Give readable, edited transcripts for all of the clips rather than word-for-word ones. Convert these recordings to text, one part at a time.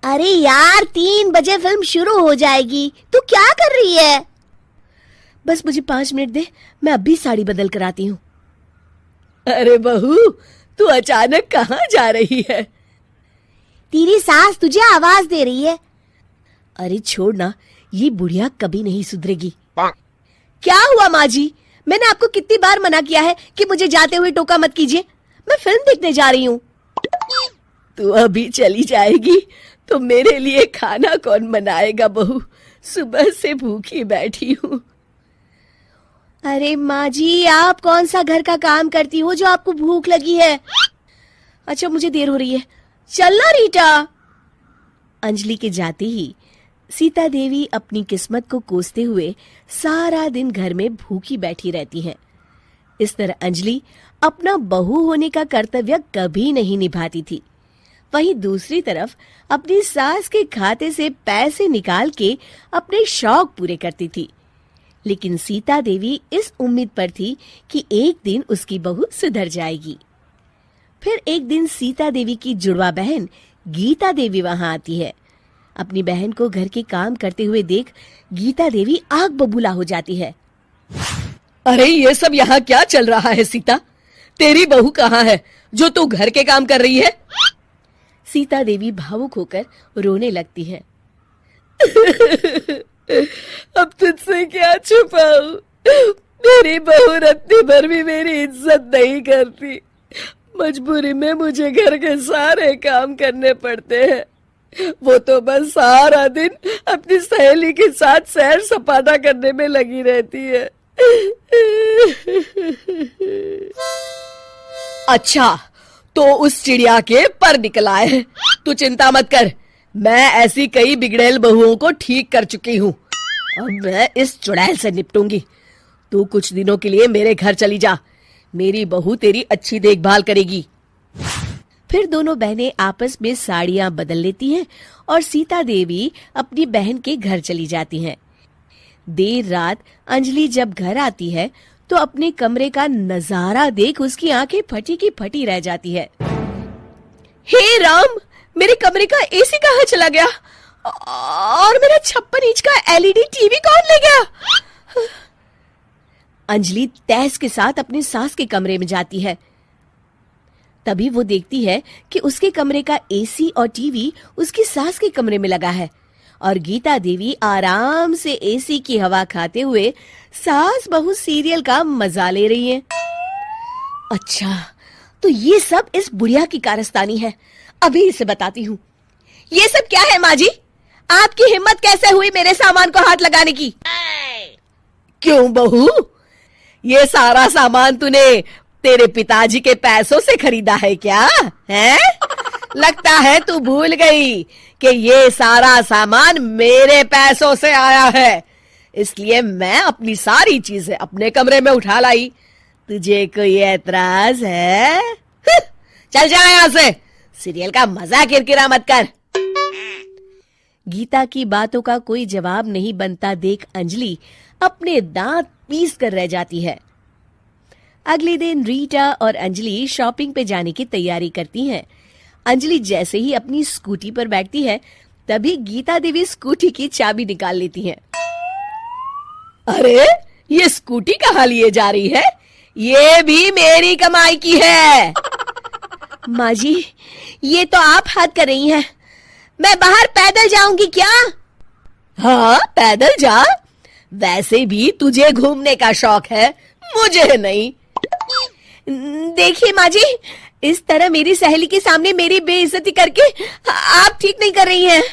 अरे यार 3 बजे फिल्म शुरू हो जाएगी, तू क्या कर रही है? बस मुझे 5 मिनट दे, मैं अभी साड़ी बदल कर आती हूँ। अरे बहू, तू अचानक कहाँ जा रही है? तेरी सास तुझे आवाज दे रही है। अरे छोड़ ना, ये बुढ़िया कभी नहीं सुधरेगी। क्या हुआ माँ जी? मैंने आपको कितनी बार मना किया है कि मुझे जाते हुए टोका मत कीजिए। मैं फिल्म देखने जा रही हूँ। तू अभी चली जाएगी तो मेरे लिए खाना कौन बनाएगा बहू? सुबह से भूखी बैठी हूँ। अरे माँ जी, आप कौन सा घर का काम करती हो जो आपको भूख लगी है? अच्छा, मुझे देर हो रही है, चलना रीटा। अंजलि के जाते ही सीता देवी अपनी किस्मत को कोसते हुए सारा दिन घर में भूखी बैठी रहती हैं। इस तरह अंजलि अपना बहू होने का कर्तव्य कभी नहीं निभाती थी। वहीं दूसरी तरफ अपनी सास के खाते से पैसे निकाल के अपने शौक पूरे करती थी। लेकिन सीता देवी इस उम्मीद पर थी कि एक दिन उसकी बहू सुधर जाएगी। फिर एक दिन सीता देवी की जुड़वा बहन गीता देवी वहां आती है। अपनी बहन को घर के काम करते हुए देख गीता देवी आग बबूला हो जाती है। अरे ये सब यहाँ क्या चल रहा है सीता? तेरी बहू कहाँ है जो तू घर के काम कर रही है? सीता देवी भावुक होकर रोने लगती है। अब तुझसे क्या छुपाऊं? मेरी बहू रत्ती भर भी मेरी इज्जत नहीं करती। मजबूरी में मुझे घर के सारे काम करने पड़ते हैं। वो तो बस सारा दिन अपनी सहेली के साथ सैर सपाटा करने में लगी रहती है। अच्छा, तो उस चिड़िया के पर निकल आए। तू चिंता मत कर, मैं ऐसी कई बिगड़ैल बहुओं को ठीक कर चुकी हूँ। अब मैं इस चुड़ैल से निपटूंगी। तू कुछ दिनों के लिए मेरे घर चली जा, मेरी बहू तेरी अच्छी देखभाल करेगी। फिर दोनों बहनें आपस में साड़ियां बदल लेती हैं और सीता देवी अपनी बहन के घर चली जाती हैं। देर रात अंजलि जब घर आती है तो अपने कमरे का नजारा देख उसकी आंखें फटी की फटी रह जाती है। हे राम, मेरे कमरे का एसी कहाँ चला गया? और मेरा 56 इंच का एलईडी टीवी कौन ले गया? अंजलि तहस के साथ अपनी सास के कमरे में जाती है। तभी वो देखती है कि उसके कमरे का एसी और टीवी उसकी सास के कमरे में लगा है और गीता देवी आराम से एसी की हवा खाते हुए सास बहू सीरियल का मजा ले रही है। अच्छा, तो ये सब इस बुढ़िया की कारस्तानी है। अभी इसे बताती हूँ। ये सब क्या है माँ जी? आपकी हिम्मत कैसे हुई मेरे सामान को हाथ लगाने की? क्यों बहू, ये सारा सामान तूने तेरे पिताजी के पैसों से खरीदा है क्या? है? लगता है तू भूल गई कि ये सारा सामान मेरे पैसों से आया है, इसलिए मैं अपनी सारी चीजें अपने कमरे में उठा लाई। तुझे कोई एतराज है? चल जा यहाँ से, सीरियल का मजा किरकिरा मत कर। गीता की बातों का कोई जवाब नहीं बनता देख अंजलि अपने दांत पीस कर रह जाती है। अगले दिन रीटा और अंजलि शॉपिंग पे जाने की तैयारी करती हैं। अंजलि जैसे ही अपनी स्कूटी पर बैठती है तभी गीता देवी स्कूटी की चाबी निकाल लेती हैं। अरे, ये स्कूटी कहाँ लिए जा रही है? ये भी मेरी कमाई की है। माँ जी, ये तो आप हद कर रही हैं। मैं बाहर पैदल जाऊंगी क्या? हाँ, पैदल जा। वैसे भी तुझे घूमने का शौक है, मुझे नहीं। देखिए माँ जी, इस तरह मेरी सहेली के सामने मेरी बेइज्जती करके आप ठीक नहीं कर रही हैं।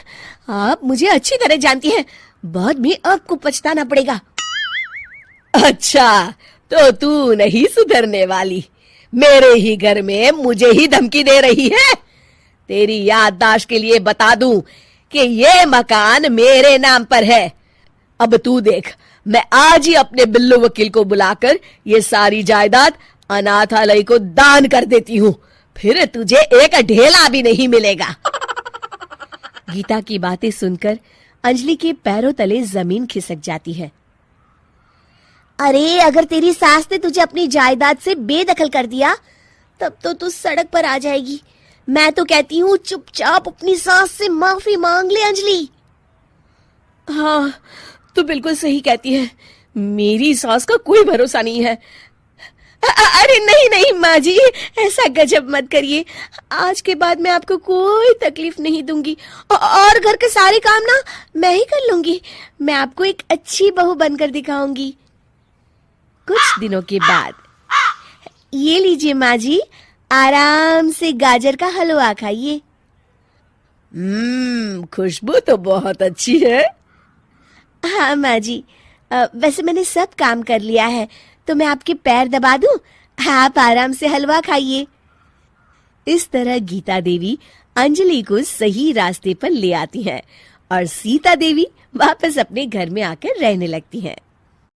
आप मुझे अच्छी तरह जानती हैं, बाद में आपको पछताना पड़ेगा। अच्छा, तो तू नहीं सुधरने वाली? मेरे ही घर में मुझे ही धमकी दे रही है? तेरी याददाश्त के लिए बता दूं कि ये मकान मेरे नाम पर है। अब तू देख, मैं आज ही अपने बिल्लू वकील को बुलाकर ये सारी जायदाद अनाथालय को दान कर देती हूँ, फिर तुझे एक ढेला भी नहीं मिलेगा। गीता की बातें सुनकर अंजलि के पैरों तले जमीन खिसक जाती है। अरे अगर तेरी सास ने तुझे अपनी जायदाद से बेदखल कर दिया तब तो तू सड़क पर आ जाएगी। मैं तो कहती हूँ चुपचाप अपनी सास से माफी मांग ले अंजलि। हाँ, तो बिल्कुल सही कहती है, मेरी सास का कोई भरोसा नहीं है। अरे नहीं नहीं माँ जी, ऐसा गजब मत करिए, आज के बाद मैं आपको कोई तकलीफ नहीं दूंगी और घर के सारे काम ना मैं ही कर लूंगी। मैं आपको एक अच्छी बहू बनकर दिखाऊंगी। कुछ दिनों के बाद ये लीजिए माँ जी, आराम से गाजर का हलवा खाइए। खुशबू तो बहुत अच्छी है। हाँ माँ जी, वैसे मैंने सब काम कर लिया है, तो मैं आपके पैर दबा दूं? आप आराम से हलवा खाइए। इस तरह गीता देवी अंजलि को सही रास्ते पर ले आती हैं और सीता देवी वापस अपने घर में आकर रहने लगती हैं।